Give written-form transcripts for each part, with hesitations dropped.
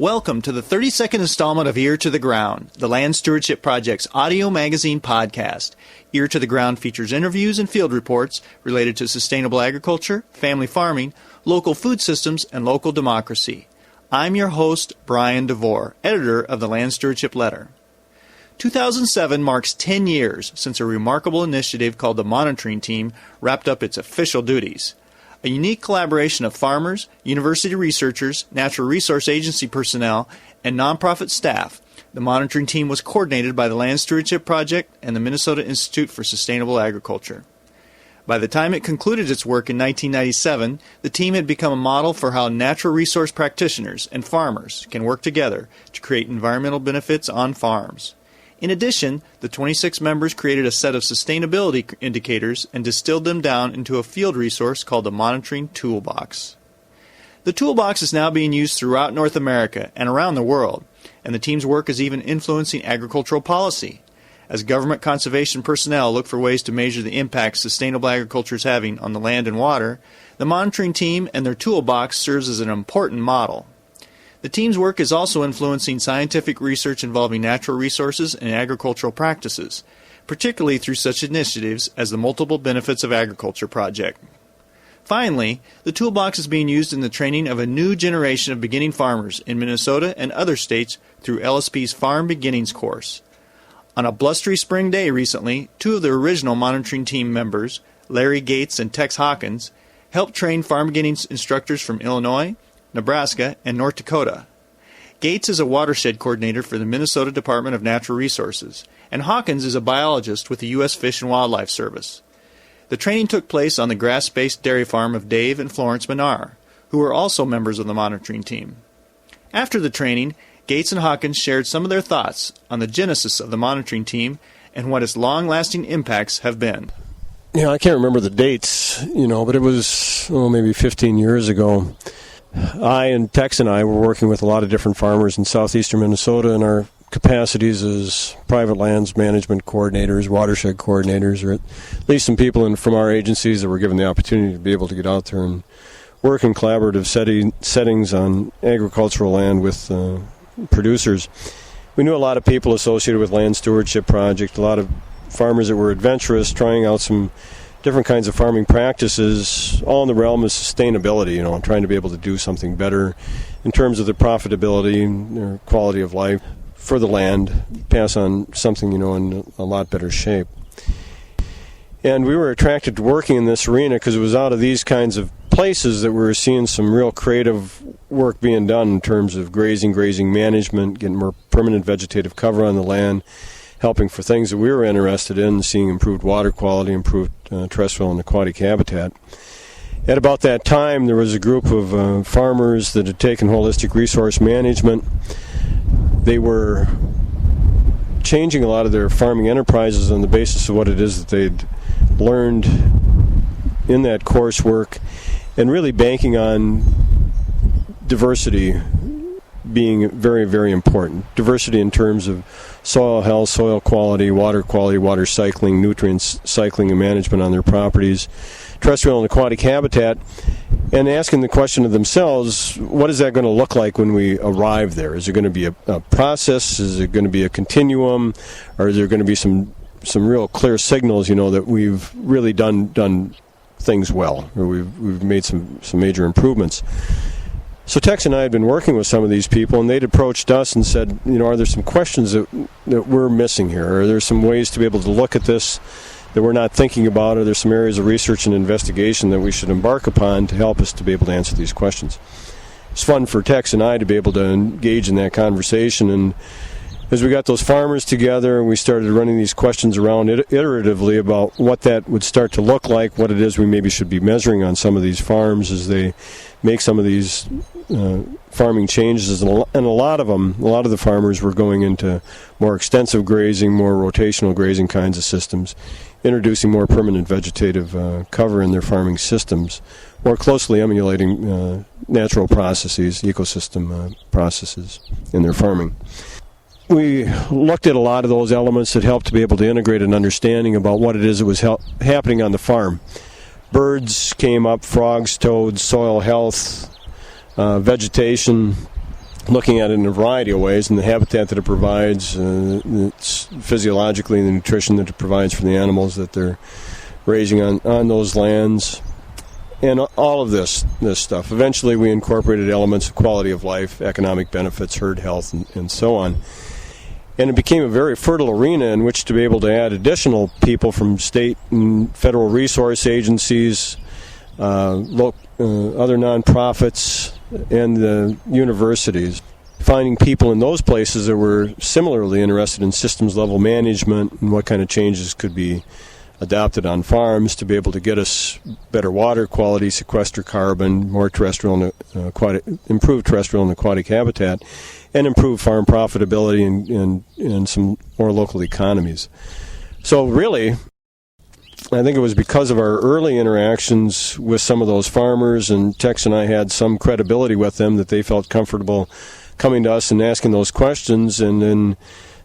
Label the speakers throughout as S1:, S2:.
S1: Welcome to the 32nd installment of Ear to the Ground, the Land Stewardship Project's audio magazine podcast. Ear to the Ground features interviews and field reports related to sustainable agriculture, family farming, local food systems, and local democracy. I'm your host, Brian DeVore, editor of the Land Stewardship Letter. 2007 marks 10 years since a remarkable initiative called the Monitoring Team wrapped up its official duties. A unique collaboration of farmers, university researchers, Natural Resource Agency personnel, and nonprofit staff, the monitoring team was coordinated by the Land Stewardship Project and the Minnesota Institute for Sustainable Agriculture. By the time it concluded its work in 1997, the team had become a model for how natural resource practitioners and farmers can work together to create environmental benefits on farms. In addition, the 26 members created a set of sustainability indicators and distilled them down into a field resource called the Monitoring Toolbox. The toolbox is now being used throughout North America and around the world, and the team's work is even influencing agricultural policy. As government conservation personnel look for ways to measure the impact sustainable agriculture is having on the land and water, the monitoring team and their toolbox serves as an important model. The team's work is also influencing scientific research involving natural resources and agricultural practices, particularly through such initiatives as the Multiple Benefits of Agriculture Project. Finally, the toolbox is being used in the training of a new generation of beginning farmers in Minnesota and other states through LSP's Farm Beginnings course. On a blustery spring day recently, two of the original monitoring team members, Larry Gates and Tex Hawkins, helped train Farm Beginnings instructors from Illinois, Nebraska, and North Dakota. Gates is a watershed coordinator for the Minnesota Department of Natural Resources, and Hawkins is a biologist with the U.S. Fish and Wildlife Service. The training took place on the grass-based dairy farm of Dave and Florence Menard, who are also members of the monitoring team. After the training, Gates and Hawkins shared some of their thoughts on the genesis of the monitoring team and what its long-lasting impacts have been.
S2: Yeah, I can't remember the dates, but it was maybe 15 years ago. I and Tex and I were working with a lot of different farmers in southeastern Minnesota in our capacities as private lands management coordinators, watershed coordinators, or at least some people from our agencies that were given the opportunity to be able to get out there and work in collaborative settings on agricultural land with producers. We knew a lot of people associated with Land Stewardship Project, a lot of farmers that were adventurous, trying out some different kinds of farming practices, all in the realm of sustainability, and trying to be able to do something better in terms of the profitability and their quality of life for the land, pass on something, in a lot better shape. And we were attracted to working in this arena because it was out of these kinds of places that we were seeing some real creative work being done in terms of grazing management, getting more permanent vegetative cover on the land, helping for things that we were interested in, seeing improved water quality, improved terrestrial and aquatic habitat. At about that time, there was a group of farmers that had taken holistic resource management. They were changing a lot of their farming enterprises on the basis of what it is that they'd learned in that coursework, and really banking on diversity being very, very important. Diversity in terms of soil health, soil quality, water cycling, nutrients cycling and management on their properties, terrestrial and aquatic habitat, and asking the question of themselves, what is that going to look like when we arrive there? Is it going to be a process? Is it going to be a continuum? Or is there going to be some real clear signals, that we've really done things well, or we've made some major improvements? So Tex and I had been working with some of these people, and they'd approached us and said, are there some questions that we're missing here? Are there some ways to be able to look at this that we're not thinking about? Are there some areas of research and investigation that we should embark upon to help us to be able to answer these questions? It's fun for Tex and I to be able to engage in that conversation, and as we got those farmers together, we started running these questions around iteratively about what that would start to look like, what it is we maybe should be measuring on some of these farms as they make some of these farming changes. And a lot of the farmers were going into more extensive grazing, more rotational grazing kinds of systems, introducing more permanent vegetative cover in their farming systems, more closely emulating natural processes, ecosystem processes in their farming. We looked at a lot of those elements that helped to be able to integrate an understanding about what it is that was happening on the farm. Birds came up, frogs, toads, soil health, vegetation, looking at it in a variety of ways, and the habitat that it provides, it's physiologically, the nutrition that it provides for the animals that they're raising on those lands, and all of this stuff. Eventually, we incorporated elements of quality of life, economic benefits, herd health, and so on. And it became a very fertile arena in which to be able to add additional people from state and federal resource agencies, other nonprofits, and the universities. Finding people in those places that were similarly interested in systems level management and what kind of changes could be adopted on farms to be able to get us better water quality, sequester carbon, more terrestrial and improve terrestrial and aquatic habitat, and improve farm profitability and some more local economies. So really, I think it was because of our early interactions with some of those farmers, and Tex and I had some credibility with them, that they felt comfortable coming to us and asking those questions, and then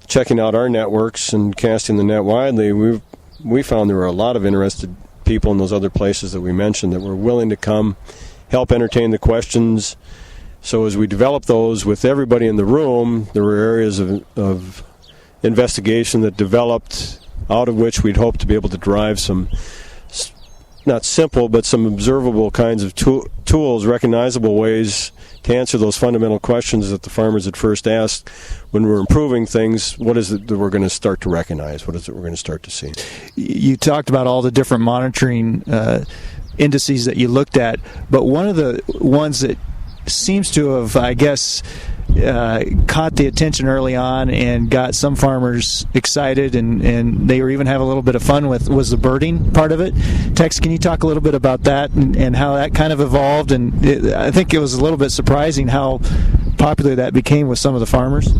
S2: checking out our networks and casting the net widely. We found there were a lot of interested people in those other places that we mentioned that were willing to come, help entertain the questions. So as we developed those with everybody in the room, there were areas of investigation that developed, out of which we'd hope to be able to derive some, not simple, but some observable kinds of tools, recognizable ways to answer those fundamental questions that the farmers had first asked. When we're improving things, what is it that we're going to start to recognize? What is it we're going to start to see?
S1: You talked about all the different monitoring indices that you looked at, but one of the ones that seems to have, I guess, caught the attention early on and got some farmers excited, and they were even having a little bit of fun with, was the birding part of it. Tex, can you talk a little bit about that and how that kind of evolved? And I think it was a little bit surprising how popular that became with some of the farmers.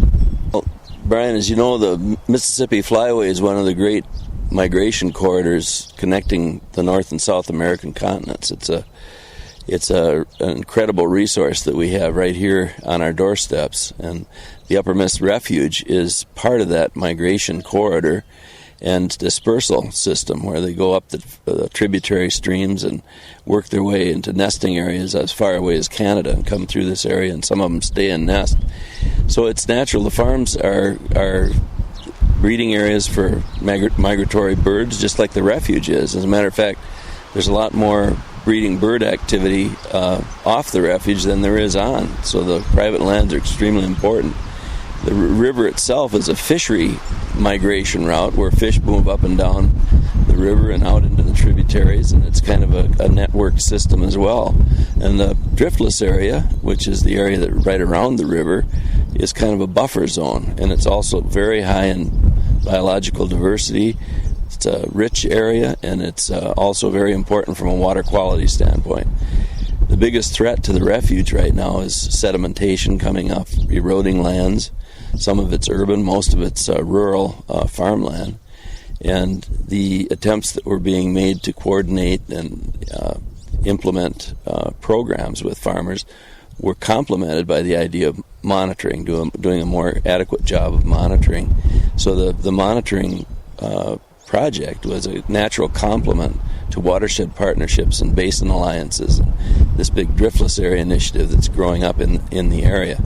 S3: Well, Brian, as you know, the Mississippi Flyway is one of the great migration corridors connecting the North and South American continents. It's an incredible resource that we have right here on our doorsteps, and the Upper Miss Refuge is part of that migration corridor and dispersal system, where they go up the tributary streams and work their way into nesting areas as far away as Canada and come through this area, and some of them stay and nest. So it's natural. The farms are breeding areas for migratory birds, just like the refuge is. As a matter of fact, there's a lot more breeding bird activity off the refuge than there is on. So the private lands are extremely important. The river itself is a fishery migration route where fish move up and down the river and out into the tributaries, and it's kind of a networked system as well. And the driftless area, which is the area that right around the river, is kind of a buffer zone, and it's also very high in biological diversity. It's a rich area, and it's also very important from a water quality standpoint. The biggest threat to the refuge right now is sedimentation coming off eroding lands. Some of it's urban, most of it's rural farmland. And the attempts that were being made to coordinate and implement programs with farmers were complemented by the idea of monitoring, doing a more adequate job of monitoring. So the monitoring project was a natural complement to watershed partnerships and basin alliances, and this big driftless area initiative that's growing up in the area.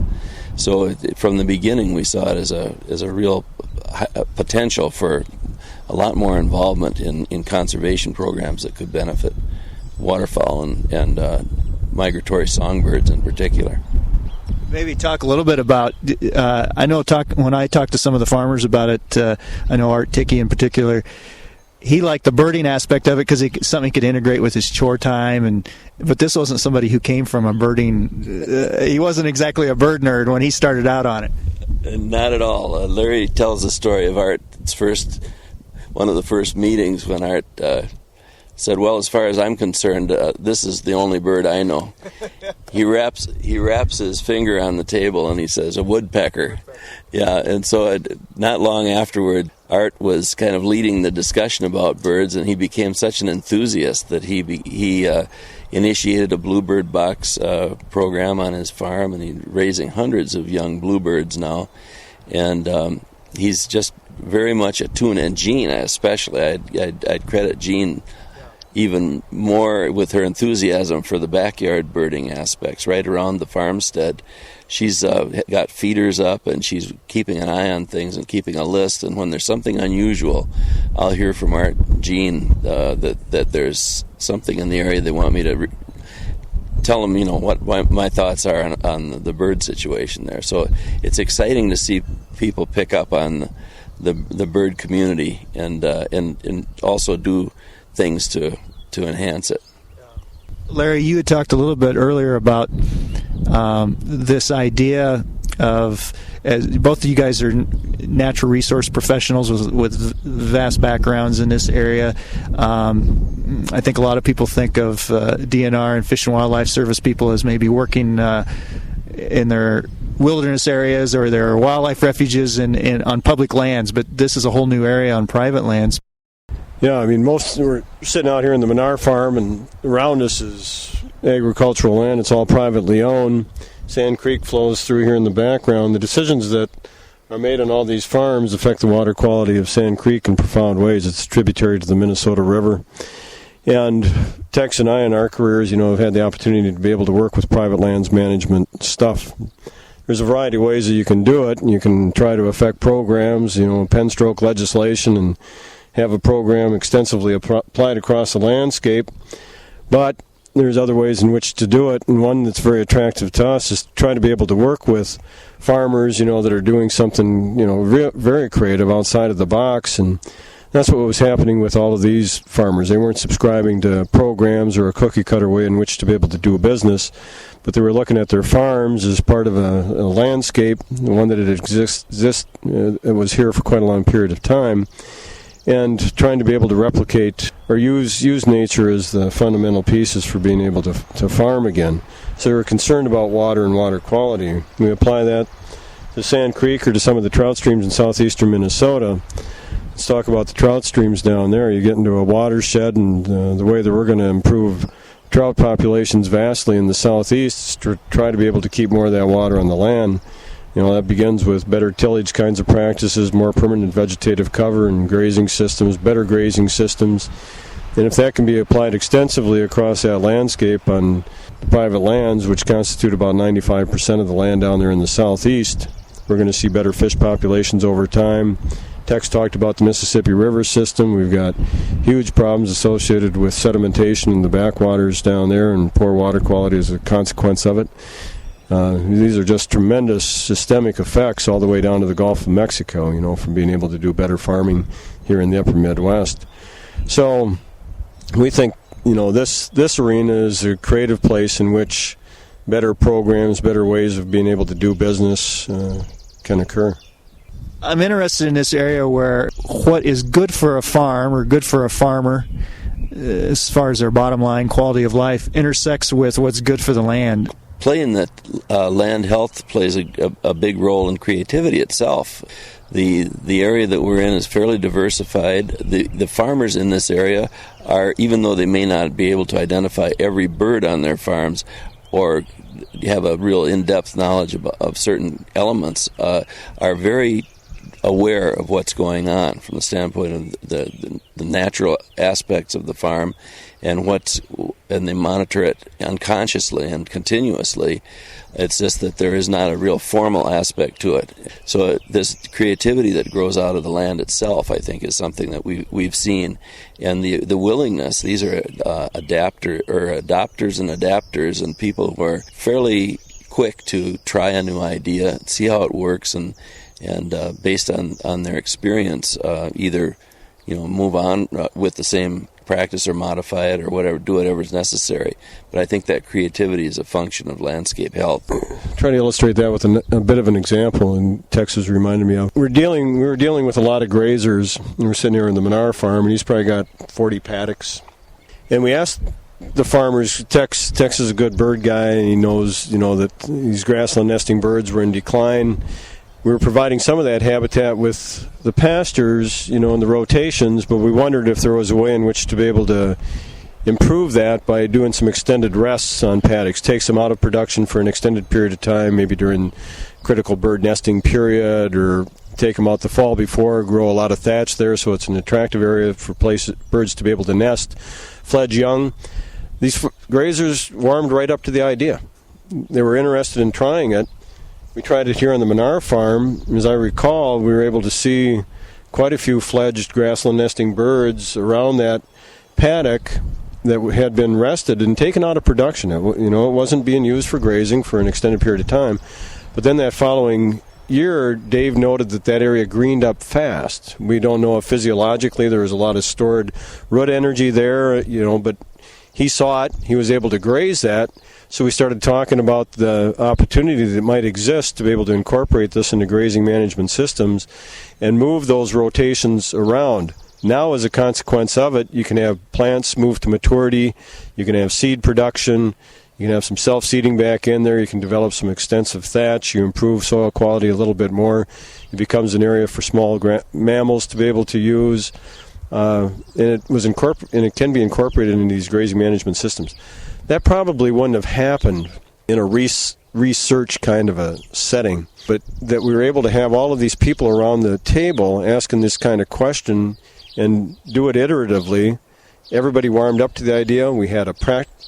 S3: So from the beginning, we saw it as a real potential for a lot more involvement in conservation programs that could benefit waterfowl and migratory songbirds in particular.
S1: Maybe talk a little bit about, when I talked to some of the farmers about it, I know Art Tickey in particular, he liked the birding aspect of it because it's something he could integrate with his chore time, but this wasn't somebody who came from a birding, he wasn't exactly a bird nerd when he started out on it.
S3: Not at all. Larry tells the story of Art's one of the first meetings when Art said, "Well, as far as I'm concerned, this is the only bird I know." He wraps his finger on the table and he says, "A woodpecker." Yeah, and so not long afterward, Art was kind of leading the discussion about birds, and he became such an enthusiast that he initiated a bluebird box program on his farm, and he's raising hundreds of young bluebirds now, and he's just very much attuned. And Gene, especially, I'd credit Gene even more with her enthusiasm for the backyard birding aspects right around the farmstead. She's got feeders up, and she's keeping an eye on things and keeping a list. And when there's something unusual, I'll hear from Art Jean that there's something in the area they want me to tell them, what my thoughts are on the bird situation there. So it's exciting to see people pick up on the bird community and also do things to enhance it.
S1: Larry, you had talked a little bit earlier about this idea of, as both of you guys are natural resource professionals with vast backgrounds in this area. I think a lot of people think of DNR and Fish and Wildlife Service people as maybe working in their wilderness areas or their wildlife refuges and on public lands, but this is a whole new area on private lands.
S2: Yeah, I mean, we're sitting out here in the Menard Farm, and around us is agricultural land. It's all privately owned. Sand Creek flows through here in the background. The decisions that are made on all these farms affect the water quality of Sand Creek in profound ways. It's tributary to the Minnesota River. And Tex and I, in our careers, have had the opportunity to be able to work with private lands management stuff. There's a variety of ways that you can do it. You can try to affect programs, pen stroke legislation, and have a program extensively applied across the landscape. But there's other ways in which to do it, and one that's very attractive to us is to try to be able to work with farmers, that are doing something, very creative outside of the box. And that's what was happening with all of these farmers. They weren't subscribing to programs or a cookie-cutter way in which to be able to do business, but they were looking at their farms as part of a landscape, one that it was here for quite a long period of time, and trying to be able to replicate or use nature as the fundamental pieces for being able to farm again. So they were concerned about water and water quality. We apply that to Sand Creek or to some of the trout streams in southeastern Minnesota. Let's talk about the trout streams down there. You get into a watershed, and the way that we're going to improve trout populations vastly in the southeast is to try to be able to keep more of that water on the land. That begins with better tillage kinds of practices, more permanent vegetative cover and grazing systems, better grazing systems. And if that can be applied extensively across that landscape on the private lands, which constitute about 95% of the land down there in the southeast, we're going to see better fish populations over time. Tex talked about the Mississippi River system. We've got huge problems associated with sedimentation in the backwaters down there and poor water quality as a consequence of it. These are just tremendous systemic effects all the way down to the Gulf of Mexico, from being able to do better farming here in the upper Midwest. So we think, this arena is a creative place in which better programs, better ways of being able to do business can occur.
S1: I'm interested in this area where what is good for a farm or good for a farmer as far as their bottom line quality of life intersects with what's good for the land.
S3: Playing that land health plays a big role in creativity itself. The area that we're in is fairly diversified. The farmers in this area are, even though they may not be able to identify every bird on their farms or have a real in-depth knowledge of certain elements, are very aware of what's going on from the standpoint of the natural aspects of the farm, and they monitor it unconsciously and continuously. It's just that there is not a real formal aspect to it. So this creativity that grows out of the land itself, I think, is something that we've seen, and the willingness. These are adopters and adapters, and people who are fairly quick to try a new idea, see how it works, and based on their experience, either move on with the same practice or modify it or whatever, do whatever is necessary. But I think that creativity is a function of landscape health.
S2: Trying to illustrate that with a bit of an example, and Texas reminded me of. We were dealing with a lot of grazers. We were sitting here in the Menard Farm, and he's probably got 40 paddocks. And we asked the farmers, Tex is a good bird guy, and he knows that these grassland nesting birds were in decline. We were providing some of that habitat with the pastures, in the rotations, but we wondered if there was a way in which to be able to improve that by doing some extended rests on paddocks, takes them out of production for an extended period of time, maybe during critical bird nesting period, or take them out the fall before, grow a lot of thatch there, so it's an attractive area for birds to be able to nest, fledge young. These grazers warmed right up to the idea. They were interested in trying it. We tried it here on the Menard farm. As I recall, we were able to see quite a few fledged grassland nesting birds around that paddock that had been rested and taken out of production. It wasn't being used for grazing for an extended period of time. But then that following year, Dave noted that area greened up fast. We don't know if physiologically there was a lot of stored root energy there, but he saw it. He was able to graze that. So we started talking about the opportunity that might exist to be able to incorporate this into grazing management systems and move those rotations around. Now, as a consequence of it, you can have plants move to maturity, you can have seed production, you can have some self-seeding back in there, you can develop some extensive thatch, you improve soil quality a little bit more. It becomes an area for small mammals to be able to use, and it can be incorporated into these grazing management systems. That probably wouldn't have happened in a research kind of a setting, but that we were able to have all of these people around the table asking this kind of question and do it iteratively. Everybody warmed up to the idea. We had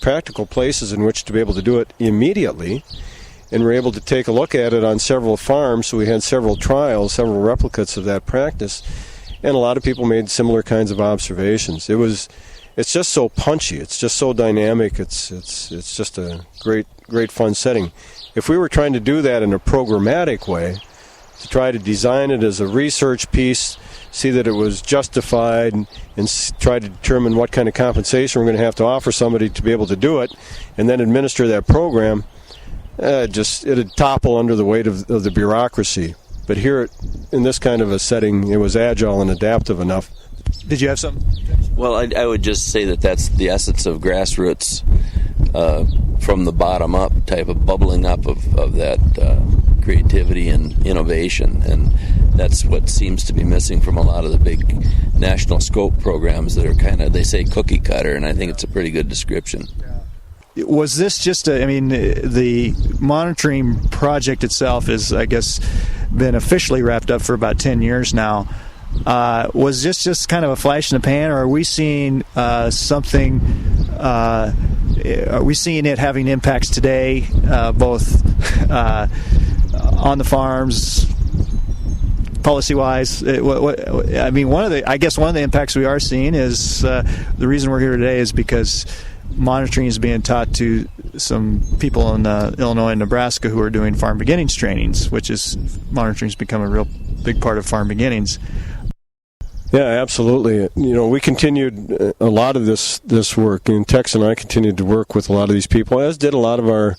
S2: practical places in which to be able to do it immediately, and we're able to take a look at it on several farms. So we had several trials, several replicates of that practice, and a lot of people made similar kinds of observations. It's just so punchy. It's just so dynamic. It's just a great fun setting. If we were trying to do that in a programmatic way, to try to design it as a research piece, see that it was justified, and try to determine what kind of compensation we're going to have to offer somebody to be able to do it, and then administer that program, it'd topple under the weight of the bureaucracy. But here, in this kind of a setting, it was agile and adaptive enough.
S1: Did you have something?
S3: Well, I would just say that's the essence of grassroots, from the bottom up type of bubbling up of that creativity and innovation, and that's what seems to be missing from a lot of the big national scope programs that are kind of, they say, cookie cutter, and I think it's a pretty good description.
S1: Was this just the monitoring project itself is, I guess, been officially wrapped up for about 10 years now. Was this just kind of a flash in the pan, or are we seeing something? Are we seeing it having impacts today, both on the farms, policy-wise? One of the impacts we are seeing is the reason we're here today is because monitoring is being taught to some people in Illinois and Nebraska who are doing farm beginnings trainings, which is monitoring has become a real big part of farm beginnings.
S2: Yeah, absolutely. We continued a lot of this work, and Tex and I continued to work with a lot of these people, as did a lot of our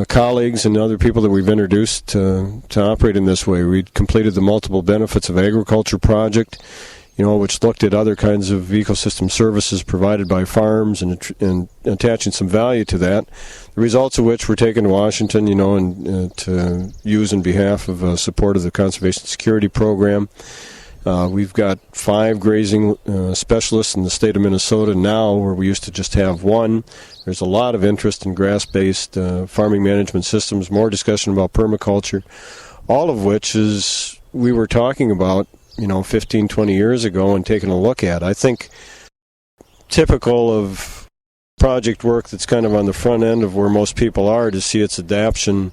S2: colleagues and other people that we've introduced to operate in this way. We completed the Multiple Benefits of Agriculture project, which looked at other kinds of ecosystem services provided by farms and attaching some value to that. The results of which were taken to Washington, and to use in behalf of support of the Conservation Security Program. We've got 5 grazing specialists in the state of Minnesota now, where we used to just have 1. There's a lot of interest in grass-based farming management systems, more discussion about permaculture, all of which is we were talking about 15, 20 years ago and taking a look at. I think typical of project work that's kind of on the front end of where most people are to see its adaption,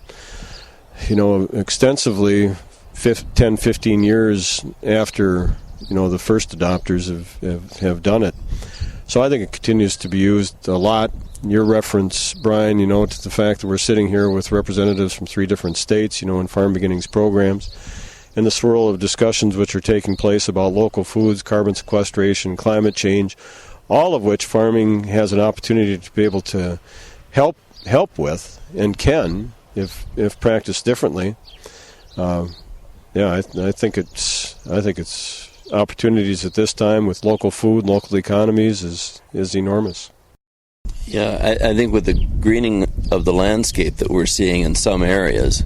S2: extensively 10, 15 years after, the first adopters have done it. So I think it continues to be used a lot. Your reference, Brian, to the fact that we're sitting here with representatives from 3 different states, in farm beginnings programs, and the swirl of discussions which are taking place about local foods, carbon sequestration, climate change, all of which farming has an opportunity to be able to help with, and can, if practiced differently. I think it's opportunities at this time with local food, local economies is enormous.
S3: Yeah, I think with the greening of the landscape that we're seeing in some areas,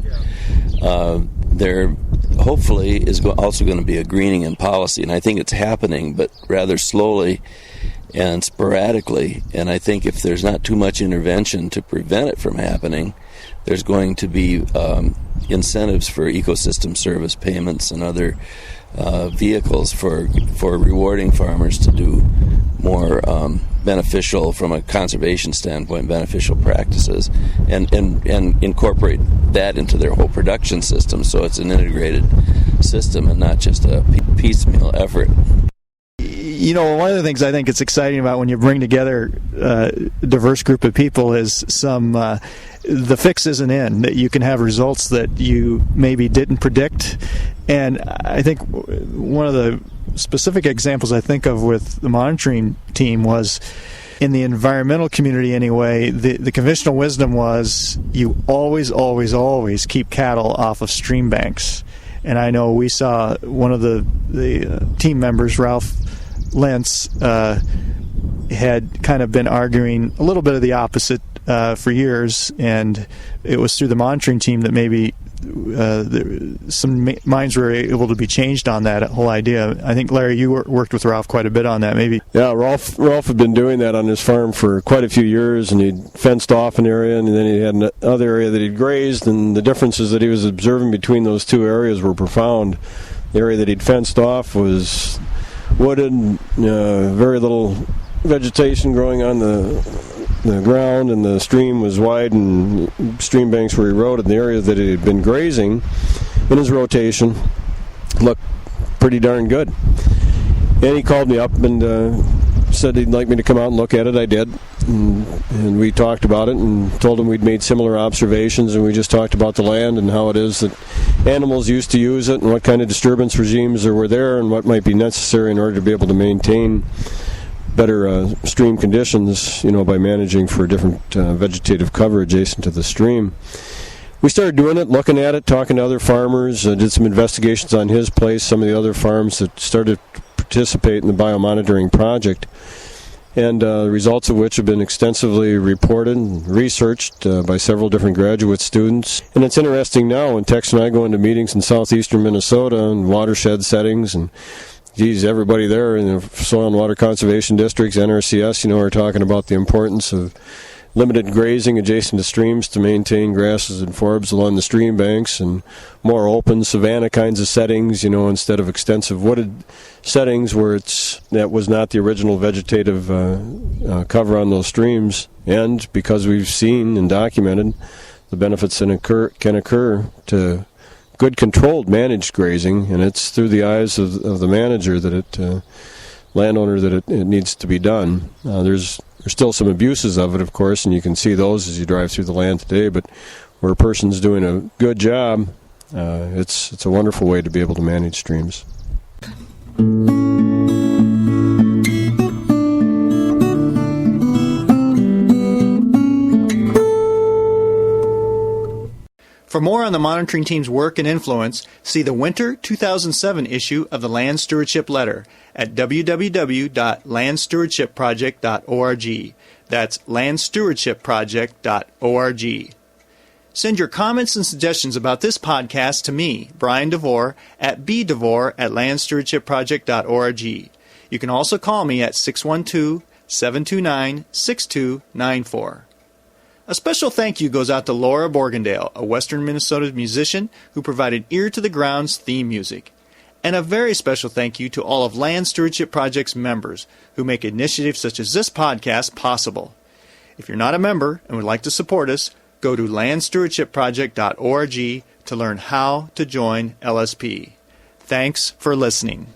S3: there hopefully is also going to be a greening in policy, and I think it's happening, but rather slowly and sporadically. And I think if there's not too much intervention to prevent it from happening, there's going to be incentives for ecosystem service payments and other vehicles for rewarding farmers to do more beneficial, from a conservation standpoint, beneficial practices, and incorporate that into their whole production system, so it's an integrated system and not just a piecemeal effort.
S1: You know, one of the things I think it's exciting about when you bring together a diverse group of people is the fix isn't in, that you can have results that you maybe didn't predict. And I think one of the specific examples I think of with the monitoring team was, in the environmental community anyway, the conventional wisdom was you always keep cattle off of stream banks. And I know we saw one of the team members, Ralph Lentz, had kind of been arguing a little bit of the opposite for years, and it was through the monitoring team that maybe some minds were able to be changed on that whole idea. I think, Larry, you worked with Ralph quite a bit on that, maybe.
S2: Yeah, Ralph had been doing that on his farm for quite a few years, and he'd fenced off an area, and then he had another area that he'd grazed, and the differences that he was observing between those two areas were profound. The area that he'd fenced off was wooded, very little vegetation growing on the ground, and the stream was wide and stream banks were eroded. The area that he had been grazing in his rotation looked pretty darn good. And he called me up and said he'd like me to come out and look at it. I did, and we talked about it and told him we'd made similar observations, and we just talked about the land and how it is that animals used to use it and what kind of disturbance regimes there were there and what might be necessary in order to be able to maintain better stream conditions, by managing for different vegetative cover adjacent to the stream. We started doing it, looking at it, talking to other farmers, did some investigations on his place, some of the other farms that started to participate in the biomonitoring project, and the results of which have been extensively reported and researched by several different graduate students. And it's interesting now when Tex and I go into meetings in southeastern Minnesota and watershed settings, and everybody there in the Soil and Water Conservation Districts, NRCS, are talking about the importance of limited grazing adjacent to streams to maintain grasses and forbs along the stream banks, and more open savanna kinds of settings, instead of extensive wooded settings where that was not the original vegetative cover on those streams. And because we've seen and documented the benefits that can occur to good controlled managed grazing, and it's through the eyes of the manager landowner that it needs to be done. There's still some abuses of it, of course, and you can see those as you drive through the land today, but where a person's doing a good job, it's a wonderful way to be able to manage streams.
S1: For more on the monitoring team's work and influence, see the winter 2007 issue of the Land Stewardship Letter at www.landstewardshipproject.org. That's landstewardshipproject.org. Send your comments and suggestions about this podcast to me, Brian DeVore, at bdevore@landstewardshipproject.org. You can also call me at 612-729-6294. A special thank you goes out to Laura Borgendale, a Western Minnesota musician who provided Ear to the Ground's theme music. And a very special thank you to all of Land Stewardship Project's members who make initiatives such as this podcast possible. If you're not a member and would like to support us, go to landstewardshipproject.org to learn how to join LSP. Thanks for listening.